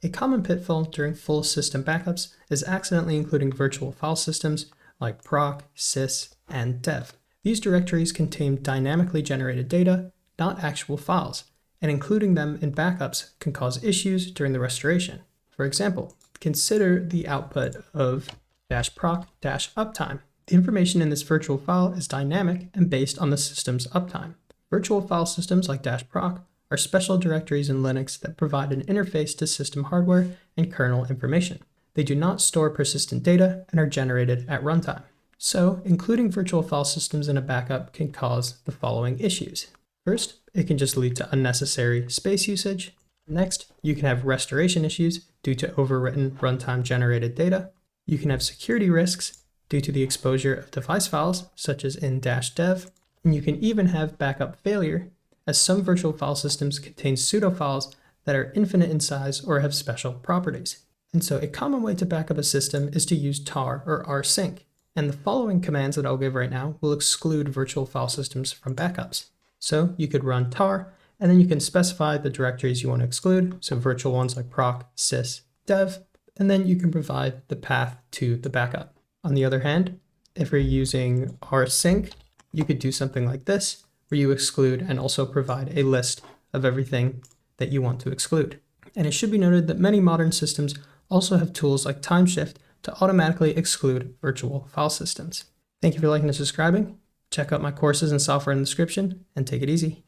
A common pitfall during full system backups is accidentally including virtual file systems like proc, sys, and dev. These directories contain dynamically generated data, not actual files, and including them in backups can cause issues during the restoration. For example, consider the output of -proc-uptime. The information in this virtual file is dynamic and based on the system's uptime. Virtual file systems like -proc are special directories in Linux that provide an interface to system hardware and kernel information. They do not store persistent data and are generated at runtime. So, including virtual file systems in a backup can cause the following issues. First, it can just lead to unnecessary space usage. Next, you can have restoration issues due to overwritten runtime generated data. You can have security risks due to the exposure of device files, such as in -dev. And you can even have backup failure, as some virtual file systems contain pseudo files that are infinite in size or have special properties. And so a common way to backup a system is to use tar or rsync. And the following commands that I'll give right now will exclude virtual file systems from backups. So you could run tar, and then you can specify the directories you want to exclude, so virtual ones like proc, sys, dev, and then you can provide the path to the backup. On the other hand, if you're using rsync, you could do something like this, where you exclude and also provide a list of everything that you want to exclude. And it should be noted that many modern systems also have tools like Timeshift to automatically exclude virtual file systems. Thank you for liking and subscribing. Check out my courses and software in the description, and take it easy.